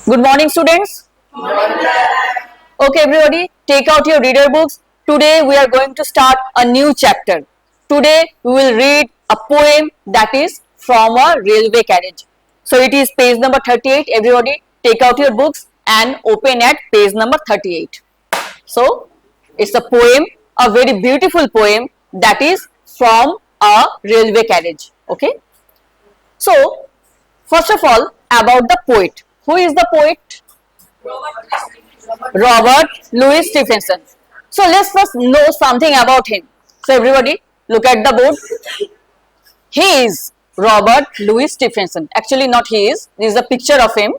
Good morning, students. Okay, everybody, take out your reader books. Today we are going to start a new chapter. Today we will read a poem that is from a railway carriage. So it is page number 38. Everybody, take out your books and open at page number 38. So it's a poem, a very beautiful poem that is from a railway carriage. Okay. So first of all, about the poet. Who is the poet? Robert Louis Stevenson. So let's first know something about him. So everybody, look at the board. He is Robert Louis Stevenson. Actually, not he is. This is a picture of him.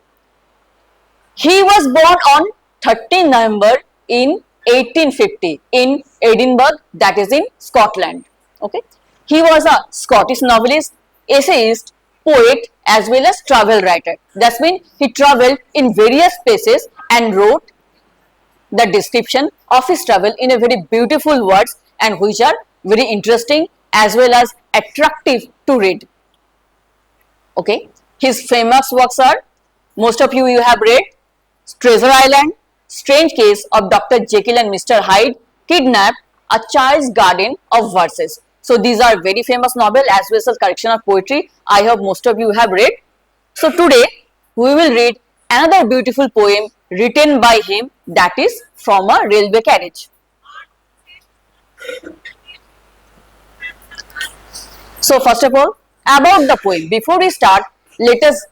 He was born on 13 November in 1850 in Edinburgh, that is in Scotland. Okay. He was a Scottish novelist, essayist, poet as well as travel writer. That means he traveled in various places and wrote the description of his travel in a very beautiful words and which are very interesting as well as attractive to read. Okay. His famous works are, most of you have read, Treasure Island, Strange Case of Dr. Jekyll and Mr. Hyde, Kidnapped, A Child's Garden of Verses. So these are very famous novel as well as collection of poetry. I hope most of you have read. So today we will read another beautiful poem written by him that is from a railway carriage. So first of all, about the poem. Before we start, let us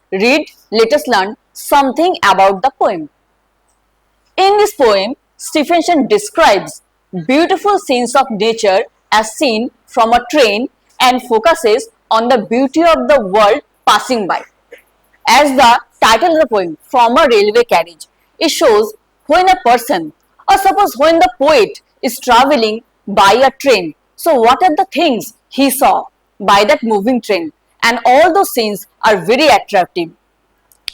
learn something about the poem. In this poem, Stevenson describes beautiful scenes of nature as seen from a train and focuses on the beauty of the world passing by. As the title of the poem, From a Railway Carriage, it shows when a person, or suppose when the poet is traveling by a train. So what are the things he saw by that moving train? And all those scenes are very attractive.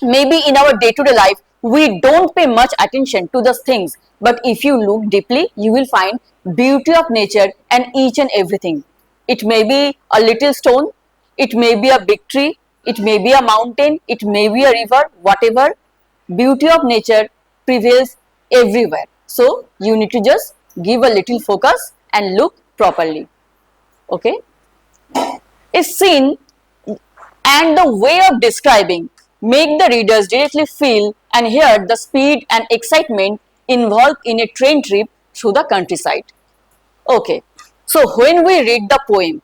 Maybe in our day-to-day life, we don't pay much attention to those things. But if you look deeply, you will find beauty of nature and each and everything. It may be a little stone, it may be a big tree, it may be a mountain, it may be a river, whatever. Beauty of nature prevails everywhere. So you need to just give a little focus and look properly. Okay. It's seen and the way of describing make the readers directly feel and hear the speed and excitement involved in a train trip through the countryside. Okay, so when we read the poem,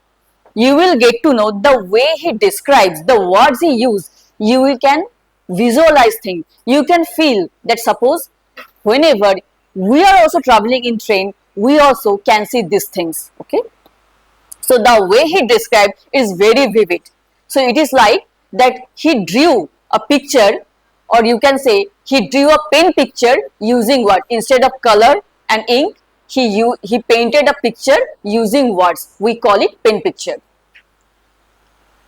you will get to know the way he describes, the words he uses. You can visualize things. You can feel that suppose whenever we are also traveling in train, we also can see these things. Okay, so the way he described is very vivid. So it is like that he drew a picture, or you can say he drew a pen picture using what? Instead of color and ink, he painted a picture using words. We call it pen picture.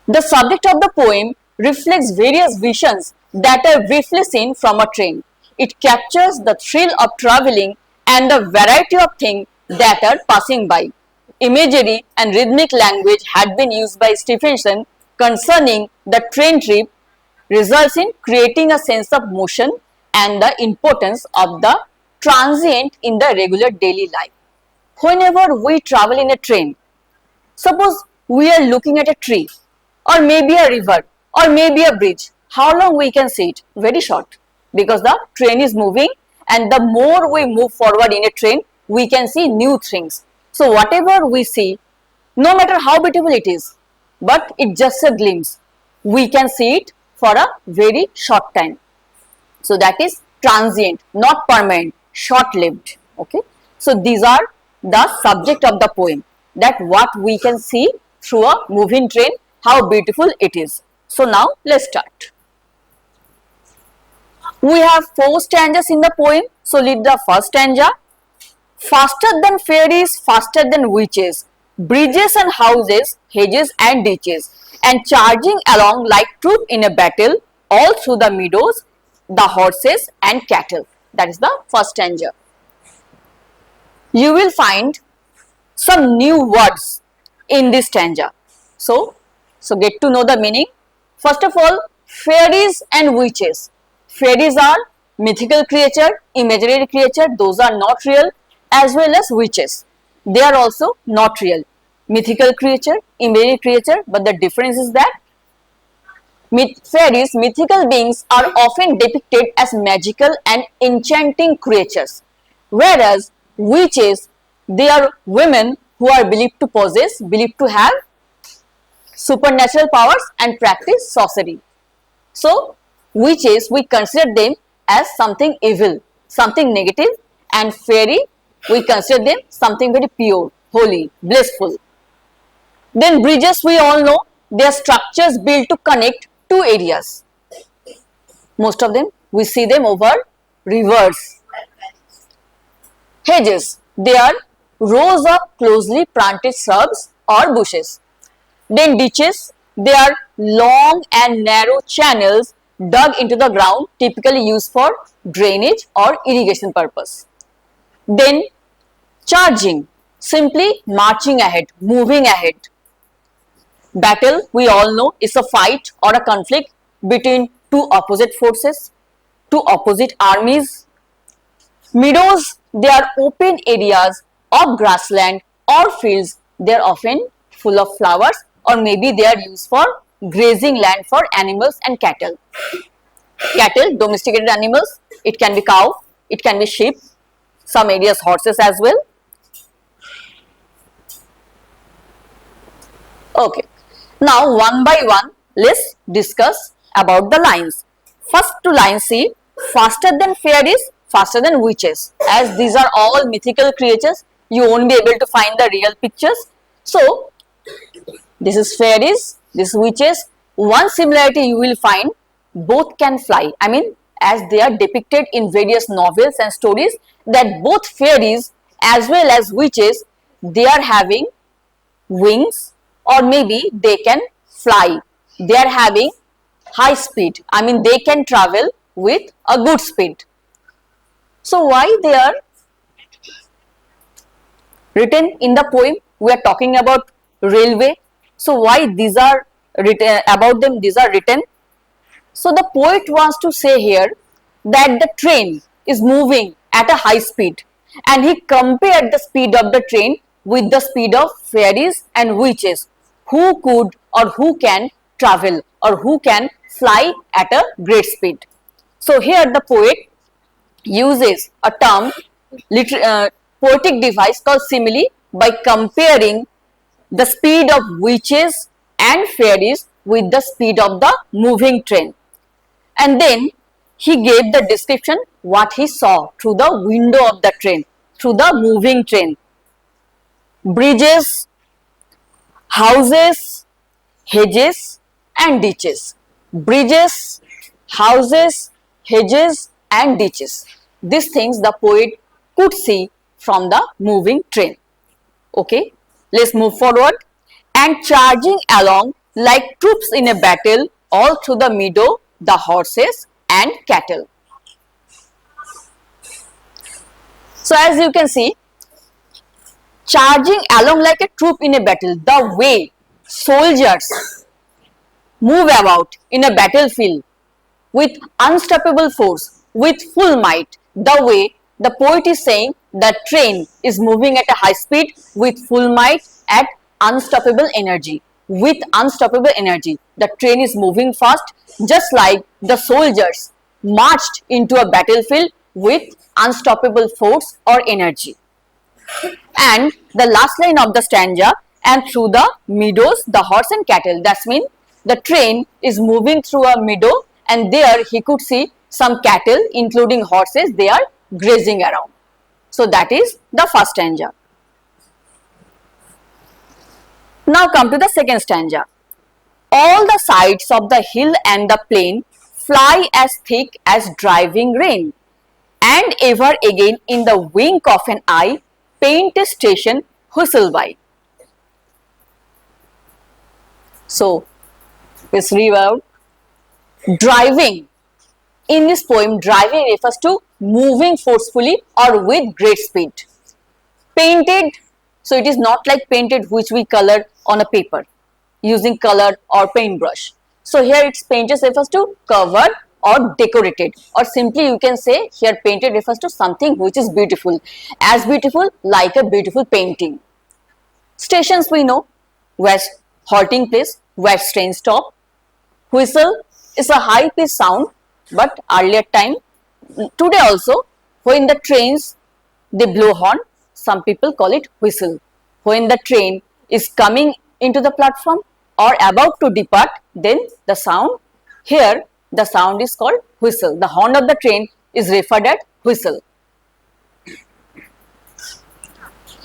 The subject of the poem reflects various visions that are briefly seen from a train. It captures the thrill of traveling and the variety of things that are passing by. Imagery and rhythmic language had been used by Stevenson concerning the train trip, results in creating a sense of motion and the importance of the transient in the regular daily life. Whenever we travel in a train, suppose we are looking at a tree or maybe a river or maybe a bridge, how long we can see it? Very short, because the train is moving, and the more we move forward in a train, we can see new things. So whatever we see, no matter how beautiful it is, but it's just a glimpse, we can see it for a very short time. So that is transient, not permanent, short-lived. Okay. So these are the subject of the poem, that what we can see through a moving train, how beautiful it is. So now let's start. We have 4 stanzas in the poem. So read the first stanza. Faster than fairies, faster than witches, bridges and houses, hedges and ditches, and charging along like troop in a battle, all through the meadows, the horses and cattle. That is the first stanza. You will find some new words in this stanza. So get to know the meaning. First of all, fairies and witches. Fairies are mythical creature, imaginary creature, those are not real, as well as witches. They are also not real. Mythical creature, imaginary creature, but the difference is that fairies, mythical beings, are often depicted as magical and enchanting creatures, whereas witches, they are women who are believed to possess, believed to have supernatural powers and practice sorcery. So, witches, we consider them as something evil, something negative, and fairy, we consider them something very pure, holy, blissful. Then bridges, we all know, they are structures built to connect two areas. Most of them, we see them over rivers. Hedges, they are rows of closely planted shrubs or bushes. Then ditches, they are long and narrow channels dug into the ground, typically used for drainage or irrigation purpose. Then charging, simply marching ahead, moving ahead. Battle, we all know, is a fight or a conflict between two opposite forces, two opposite armies. Meadows, they are open areas of grassland or fields. They are often full of flowers, or maybe they are used for grazing land for animals and cattle. Cattle, domesticated animals, it can be cow, it can be sheep, some areas horses as well. Okay, now one by one, let's discuss about the lines. First two lines, see, faster than fairies, faster than witches. As these are all mythical creatures, you won't be able to find the real pictures. So, this is fairies, this is witches. One similarity you will find, both can fly. I mean, as they are depicted in various novels and stories, that both fairies as well as witches, they are having wings, or maybe they can fly. They are having high speed. I mean, they can travel with a good speed. So, why they are written in the poem? We are talking about railway. So, why these are written about them? These are written. So, the poet wants to say here that the train is moving at a high speed, and he compared the speed of the train with the speed of fairies and witches who could or who can travel or who can fly at a great speed. So, here the poet uses a term, poetic device called simile, by comparing the speed of witches and fairies with the speed of the moving train. And then he gave the description what he saw through the window of the train, through the moving train. Bridges, houses, hedges and ditches. Bridges, houses, hedges and ditches. These things the poet could see from the moving train. Okay, let's move forward. And charging along like troops in a battle, all through the meadow, the horses and cattle. So, as you can see, charging along like a troop in a battle, the way soldiers move about in a battlefield with unstoppable force, with full might, the way the poet is saying the train is moving at a high speed with full might at unstoppable energy. With unstoppable energy, the train is moving fast, just like the soldiers marched into a battlefield with unstoppable force or energy. And the last line of the stanza, and through the meadows, the horse and cattle. That means the train is moving through a meadow, and there he could see some cattle, including horses, they are grazing around. So, that is the first stanza. Now, come to the second stanza. All the sides of the hill and the plain fly as thick as driving rain, and ever again in the wink of an eye paint a station whistle by. So, let's read out. Driving. In this poem, driving refers to moving forcefully or with great speed. Painted, so it is not like painted which we color on a paper using color or paintbrush. So here its painted refers to covered or decorated, or simply you can say here painted refers to something which is beautiful, as beautiful like a beautiful painting. Stations we know, where halting place, where trains stop. Whistle is a high pitched sound, but earlier time, today also, when the trains they blow horn, some people call it whistle. When the train is coming into the platform or about to depart, then the sound, here the sound is called whistle. The horn of the train is referred as whistle.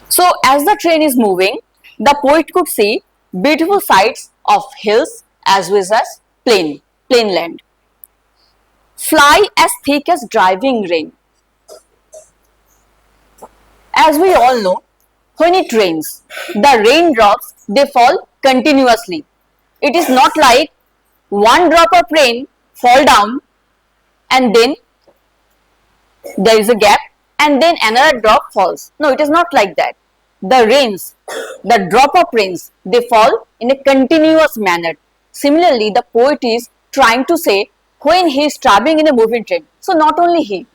So as the train is moving, the poet could see beautiful sights of hills as well as plain land. Fly as thick as driving rain. As we all know, when it rains, the raindrops they fall continuously. It is not like one drop of rain fall down and then there is a gap and then another drop falls. No, it is not like that. The rains, the drop of rains, they fall in a continuous manner. Similarly, the poet is trying to say when he is traveling in a moving train. So not only he,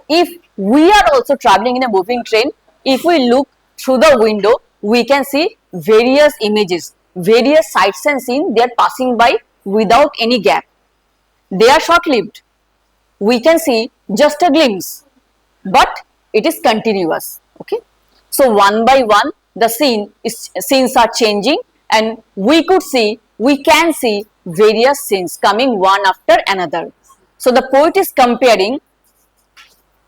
if we are also traveling in a moving train, if we look through the window, we can see various images, various sights and scenes, they are passing by without any gap. They are short-lived. We can see just a glimpse, but it is continuous. Okay. So one by one, the scenes are changing, and we can see various scenes coming one after another. So the poet is comparing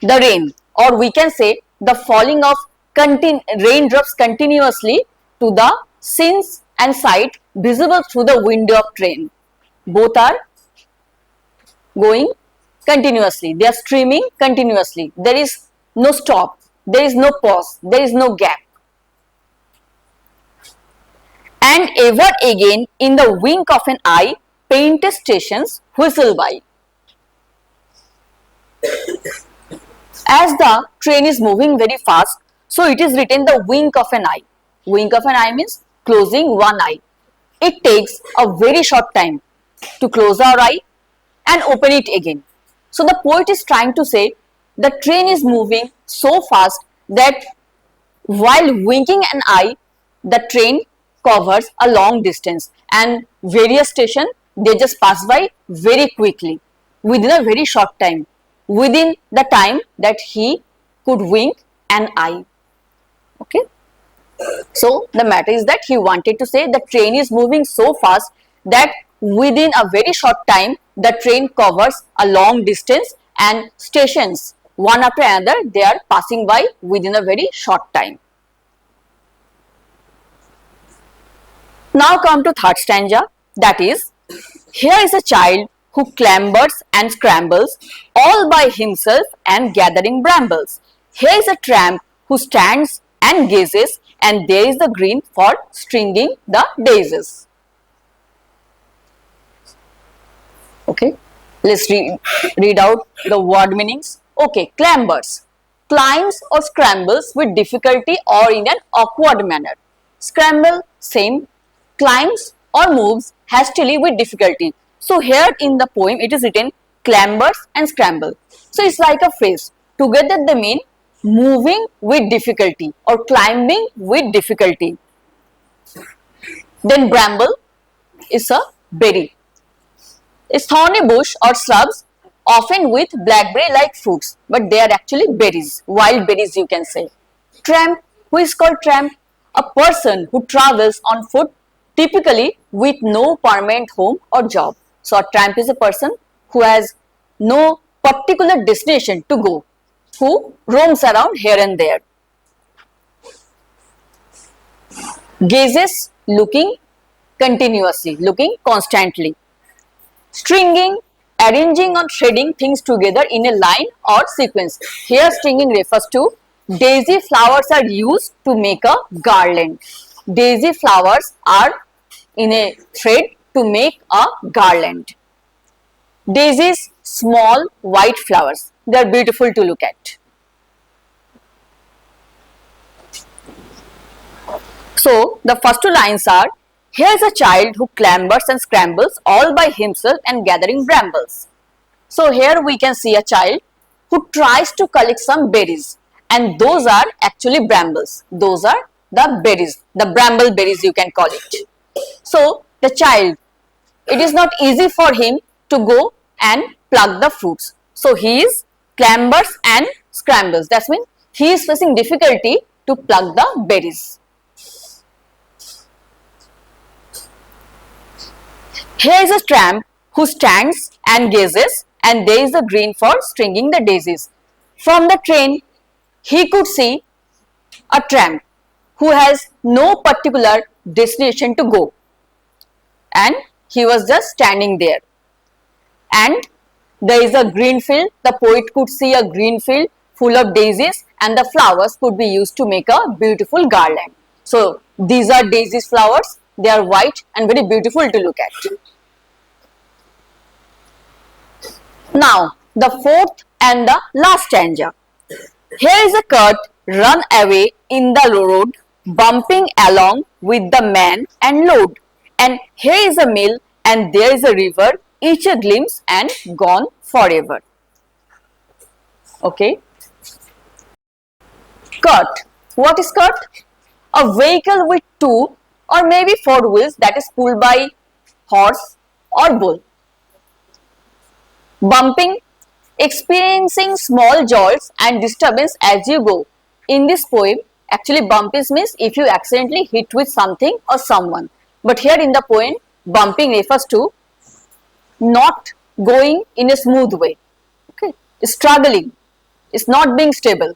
the rain, or we can say the falling of raindrops continuously to the scenes and sight visible through the window of train. Both are going continuously. They are streaming continuously. There is no stop. There is no pause. There is no gap. And ever again, in the wink of an eye, painted stations whistle by. As the train is moving very fast, so it is written the wink of an eye. Wink of an eye means closing one eye. It takes a very short time to close our eye and open it again. So the poet is trying to say the train is moving so fast that while winking an eye, the train covers a long distance, and various stations they just pass by very quickly within a very short time, within the time that he could wink an eye. Okay. So the matter is that he wanted to say the train is moving so fast that within a very short time the train covers a long distance, and stations one after another they are passing by within a very short time. Now come to third stanza, that is, here is a child who clambers and scrambles all by himself and gathering brambles. Here is a tramp who stands and gazes, and there is the green for stringing the daisies. Okay, let's read out the word meanings. Okay, clambers, climbs or scrambles with difficulty or in an awkward manner. Scramble, same, climbs or moves hastily with difficulty. So here in the poem it is written clambers and scramble. So it's like a phrase. Together they mean moving with difficulty or climbing with difficulty. Then bramble is a berry. A thorny bush or shrubs often with blackberry-like fruits, but they are actually berries, wild berries you can say. Tramp, who is called tramp? A person who travels on foot, typically with no permanent home or job. So a tramp is a person who has no particular destination to go, who roams around here and there. Gazes, looking continuously, looking constantly. Stringing, arranging or threading things together in a line or sequence. Here stringing refers to daisy flowers are used to make a garland. Daisy flowers are in a thread to make a garland. Daisies, small white flowers. They are beautiful to look at. So the first two lines are, here is a child who clambers and scrambles all by himself and gathering brambles. So here we can see a child who tries to collect some berries, and those are actually brambles. Those are the berries, the bramble berries you can call it. So the child, it is not easy for him to go and pluck the fruits. So he is clambers and scrambles. That means he is facing difficulty to pluck the berries. Here is a tramp who stands and gazes, and there is a green for stringing the daisies. From the train, he could see a tramp who has no particular destination to go, and he was just standing there. And there is a green field. The poet could see a green field full of daisies, and the flowers could be used to make a beautiful garland. So these are daisies flowers. They are white and very beautiful to look at. Now the fourth and the last stanza. Here is a cart run away in the road, bumping along with the man and load. And here is a mill, and there is a river, each a glimpse and gone forever. Okay. Cart. What is cart? A vehicle with two or maybe four wheels that is pulled by horse or bull. Bumping, experiencing small jolts and disturbance as you go. In this poem, actually bumping means if you accidentally hit with something or someone. But here in the poem, bumping refers to not going in a smooth way. Okay, struggling, it's not being stable.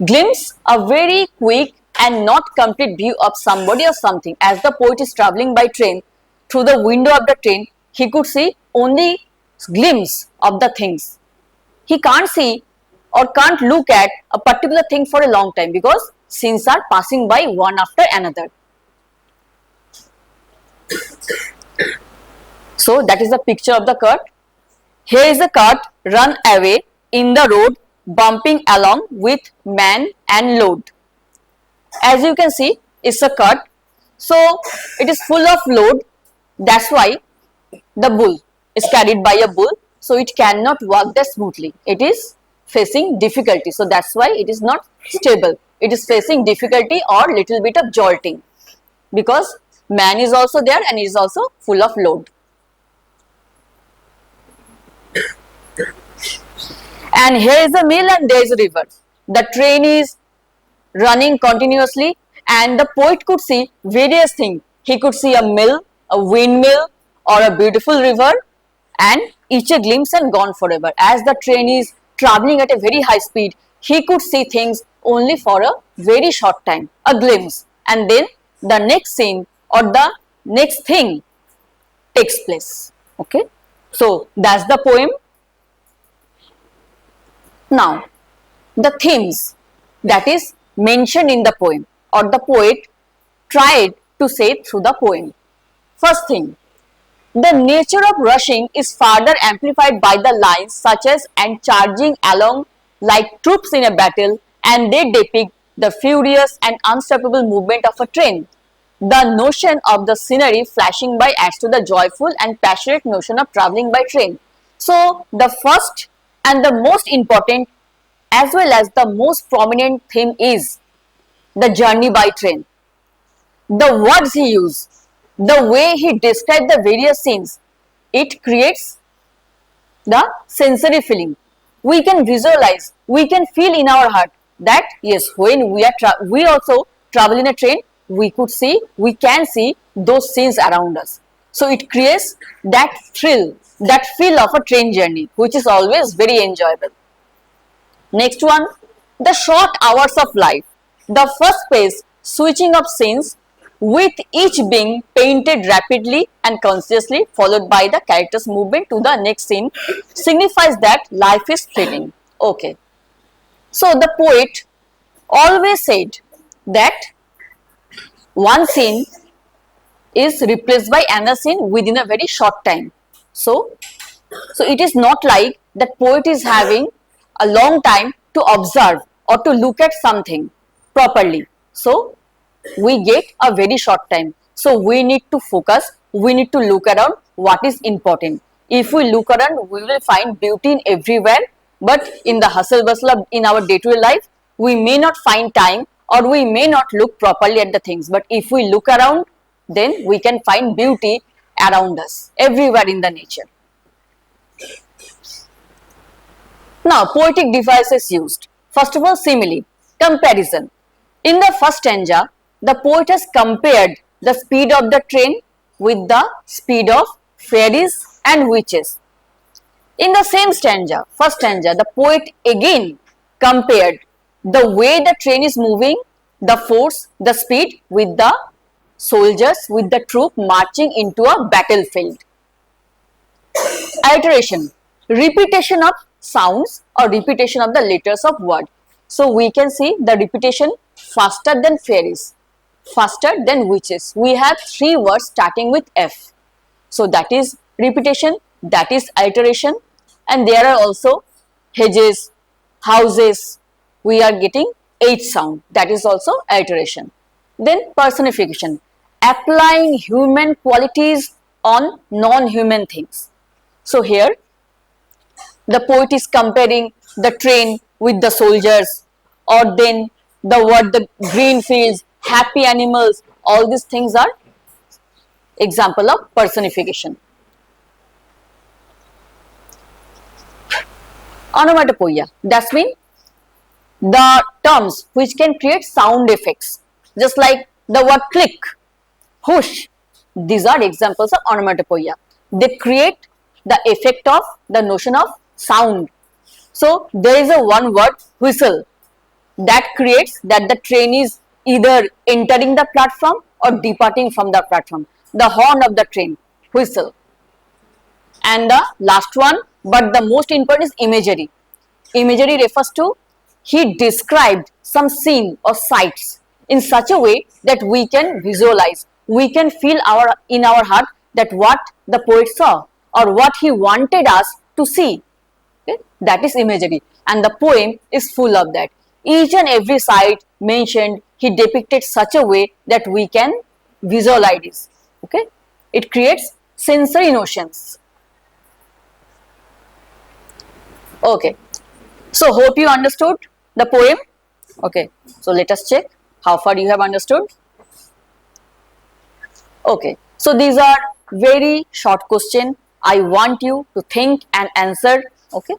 Glimpse, a very quick and not complete view of somebody or something. As the poet is traveling by train, through the window of the train, he could see only glimpse of the things. He can't see or can't look at a particular thing for a long time because scenes are passing by one after another. So that is the picture of the cart. Here is the cart run away in the road, bumping along with man and load. As you can see, it's a cart. So it is full of load. That's why the bull is carried by a bull. So it cannot walk that smoothly. It is facing difficulty. So that's why it is not stable. It is facing difficulty or little bit of jolting because man is also there and it is also full of load. And here is a mill and there is a river. The train is running continuously and the poet could see various things. He could see a mill, a windmill or a beautiful river and each a glimpse and gone forever. As the train is traveling at a very high speed, he could see things only for a very short time, a glimpse, and then the next scene or the next thing takes place. Okay, so that's the poem. Now, the themes that is mentioned in the poem or the poet tried to say through the poem. First thing, the nature of rushing is further amplified by the lines such as and charging along like troops in a battle, and they depict the furious and unstoppable movement of a train. The notion of the scenery flashing by adds to the joyful and passionate notion of traveling by train. So the first and the most important as well as the most prominent theme is the journey by train. The words he used, the way he described the various scenes, it creates the sensory feeling. We can visualize, we can feel in our heart that yes, when we also travel in a train, we can see those scenes around us. So it creates that thrill, that feel of a train journey, which is always very enjoyable. Next one, the short hours of life. The first page, switching of scenes, with each being painted rapidly and consciously, followed by the character's movement to the next scene, signifies that life is fleeting. Okay. So the poet always said that one scene is replaced by another scene within a very short time. So it is not like that poet is having a long time to observe or to look at something properly. So we get a very short time. So we need to focus, we need to look around what is important. If we look around, we will find beauty in everywhere, but in the hustle bustle of in our day-to-day life, we may not find time or we may not look properly at the things. But if we look around, then we can find beauty around us, everywhere in the nature. Now, poetic devices used. First of all, simile, comparison. In the first stanza, the poet has compared the speed of the train with the speed of fairies and witches. In the same stanza, first stanza, the poet again compared the way the train is moving, the force, the speed with the soldiers, with the troop marching into a battlefield. Iteration, repetition of sounds or repetition of the letters of word. So we can see the repetition faster than fairies, faster than witches. We have 3 words starting with F. So that is repetition, that is iteration, and there are also hedges, houses. We are getting H sound, that is also iteration. Then personification, applying human qualities on non-human things. So here the poet is comparing the train with the soldiers, or then the word, the green fields, happy animals, all these things are example of personification. Onomatopoeia, that means the terms which can create sound effects, just like the word click, whoosh. These are examples of onomatopoeia. They create the effect of the notion of sound. So there is a one word whistle that creates that the train is either entering the platform or departing from the platform. The horn of the train, whistle. And the last one, but the most important, is imagery. Imagery refers to he described some scene or sights in such a way that we can visualize, we can feel in our heart that what the poet saw or what he wanted us to see. Okay? That is imagery, and the poem is full of that. Each and every sight mentioned, he depicted such a way that we can visualize this. Okay, it creates sensory notions. Okay, so hope you understood the poem. Okay, so let us check how far you have understood. Okay, so these are very short questions. I want you to think and answer. Okay,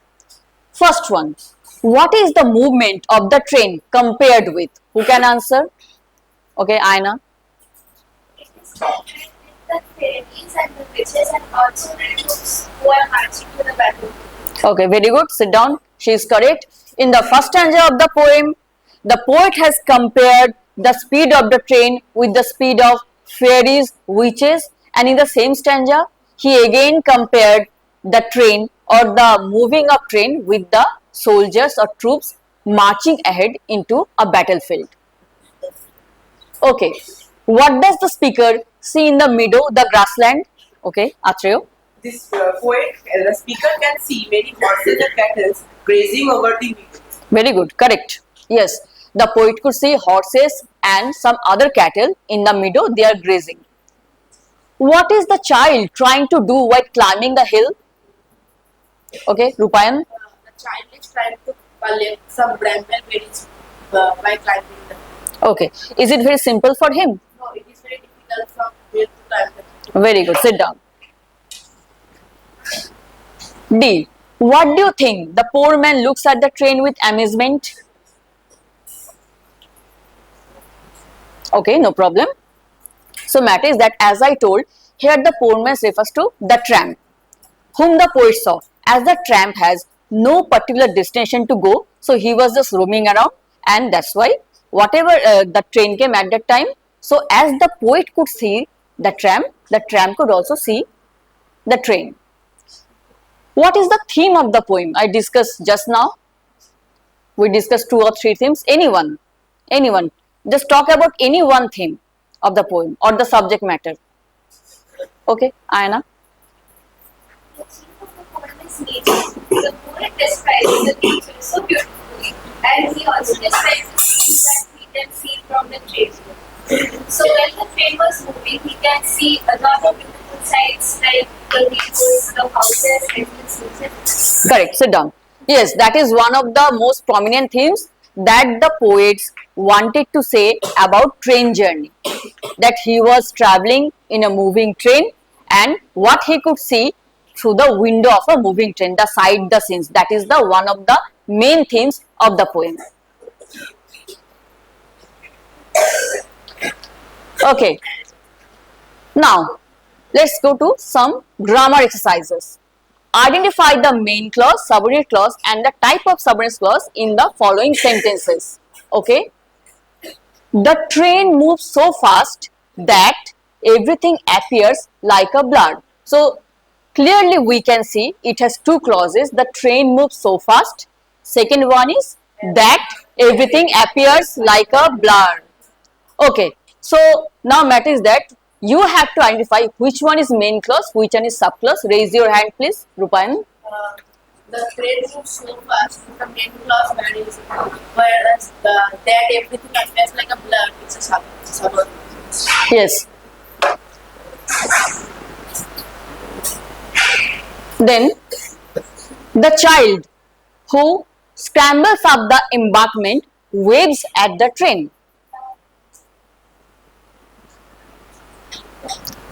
first one, what is the movement of the train compared with? Who can answer? Okay, Aina. It is compared with the fairies and the witches and also the troops who are marching to the battle. Okay, very good. Sit down. She is correct. In the first stanza of the poem, the poet has compared the speed of the train with the speed of fairies, witches, and in the same stanza, he again compared the train or the moving of train with the soldiers or troops marching ahead into a battlefield. Okay, what does the speaker see in the meadow, the grassland? Okay, Atreyo. This poet, the speaker can see many horses and cattle grazing over the meadow. Very good, correct. Yes, the poet could see horses and some other cattle in the meadow, they are grazing. What is the child trying to do while climbing the hill? Okay, Rupayan. The child is trying to collect some bramble berries by climbing the hill. Okay, is it very simple for him? No, it is very difficult from here to climb the hill. Very good, sit down. D. What do you think? The poor man looks at the train with amazement. Okay, no problem. So matter is that, as I told, here the poor man refers to the tramp, whom the poet saw. As the tramp has no particular destination to go, so he was just roaming around, and that's why whatever the train came at that time. So as the poet could see the tramp could also see the train. What is the theme of the poem? I discussed just now. We discussed 2 or 3 themes. Anyone. Just talk about any one theme of the poem or the subject matter. Okay, Aina. The theme of the poem is nature. The poet describes the nature so beautifully, and he also describes the scenes that we can see from the train. So when the train was moving, we can see a lot of beautiful sights like the hills, the houses and the seasons. Correct, sit down. Yes, that is one of the most prominent themes that the poets wanted to say about train journey. That he was traveling in a moving train and what he could see through the window of a moving train, the sight, the scenes. That is the one of the main themes of the poem. Okay, now let's go to some grammar exercises. Identify the main clause, subordinate clause and the type of subordinate clause in the following sentences. Okay. The train moves so fast that everything appears like a blur. So clearly we can see it has two clauses. The train moves so fast. Second one is that everything appears like a blur. Okay. So now matter is that you have to identify which one is main clause, which one is subclause. Raise your hand please, Rupan. The train moves so fast, the main clause varies, whereas that everything appears like a blur, it's a subordinate. Yes. Then the child who scrambles up the embankment waves at the train.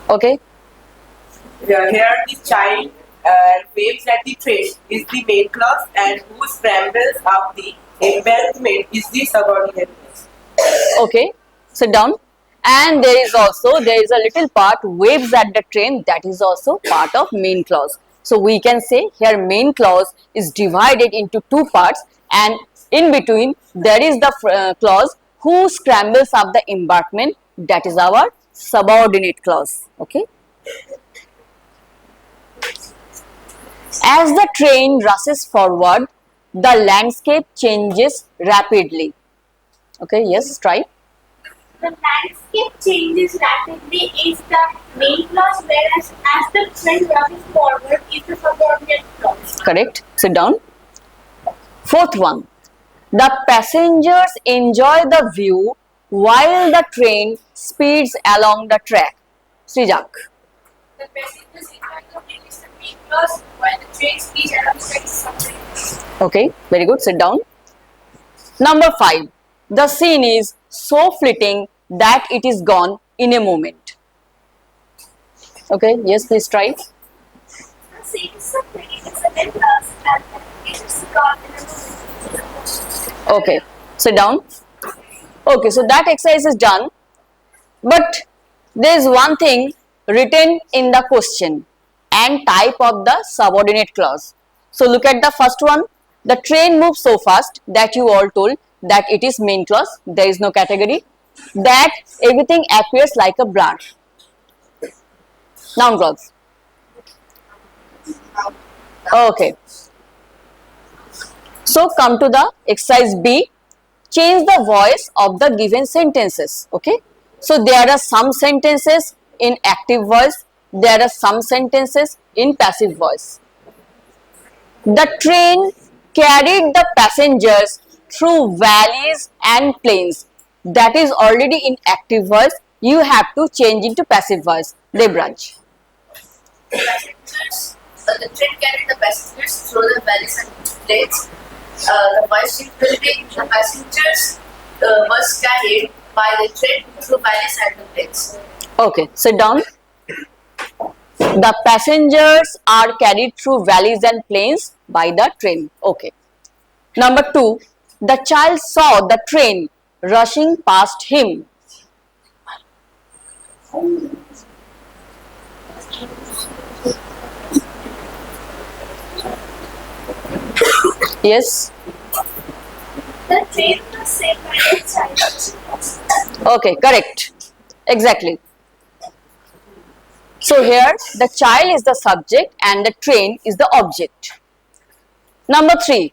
Okay. Here the child waves at the train is the main clause and who scrambles up the embankment is the subordinate clause. Okay. Sit down. And there is a little part waves at the train, that is also part of main clause. So we can say here main clause is divided into two parts and in between there is the clause who scrambles up the embankment, that is our subordinate clause. Okay. As the train rushes forward, the landscape changes rapidly. Okay, yes, try. The landscape changes rapidly is the main clause, whereas as the train rushes forward is the subordinate clause. Correct. Sit down. Fourth one. The passengers enjoy the view while the train speeds along the track. Srijak. The passengers enjoy the view is the main clause, while the train speeds along the track is subordinate clause. Okay, very good. Sit down. Number 5. The scene is so fleeting that it is gone in a moment. Okay, yes, please try. The scene is so fleeting, it's the main clause, and it is gone in a moment. Okay, sit down. Okay, so that exercise is done. But there is one thing written in the question and type of the subordinate clause. So look at the first one. The train moves so fast that you all told that it is main clause. There is no category. That everything appears like a blur. Noun clause. Okay. So come to the exercise B. Change the voice of the given sentences. Okay. So there are some sentences in active voice. There are some sentences in passive voice. The train carried the passengers through valleys and plains. That is already in active voice. You have to change into passive voice. Debraj. The train carried the passengers through the valleys and plains. The bicycle building, the passengers was carried by the train through valleys and the plains. Okay, sit down. The passengers are carried through valleys and plains by the train. Okay. Number 2. The child saw the train rushing past him. Yes. The train was saved by the child. Okay, correct. Exactly. So here the child is the subject and the train is the object. Number 3.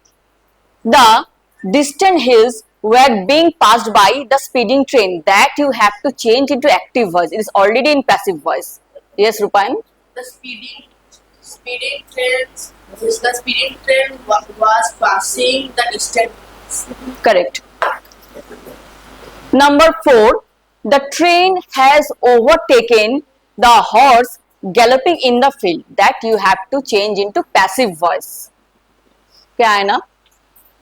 The distant hills were being passed by the speeding train. That you have to change into active voice. It is already in passive voice. Yes, Rupan? The speeding train was passing the distant. Correct. Number 4. The train has overtaken the horse galloping in the field, that you have to change into passive voice. Okay, Aina?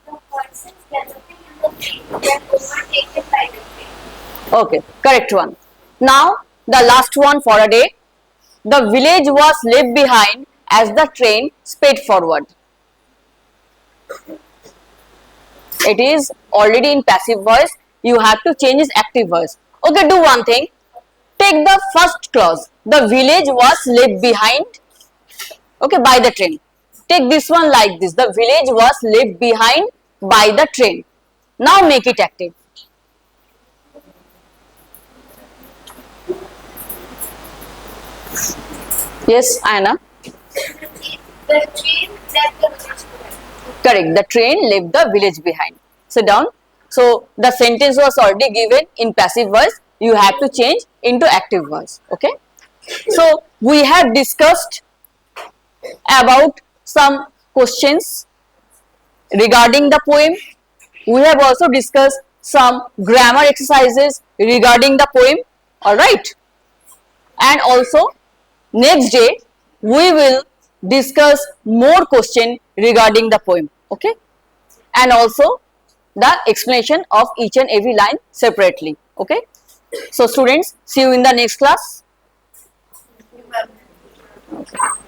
The horses galloping in the field were overtaken by the train. Okay, correct one. Now, the last one for a day. The village was left behind as the train sped forward. It is already in passive voice. You have to change its active voice. Okay, do one thing. Take the first clause. The village was left behind. Okay, by the train. Take this one like this. The village was left behind by the train. Now make it active. Yes, Anna. The train left the village behind. Correct. The train left the village behind. Sit down. So the sentence was already given in passive voice. You have to change into active voice. Okay. So we have discussed about some questions regarding the poem. We have also discussed some grammar exercises regarding the poem. Alright. And also next day we will discuss more question regarding the poem. Okay. And also the explanation of each and every line separately. Okay. So students, see you in the next class. You have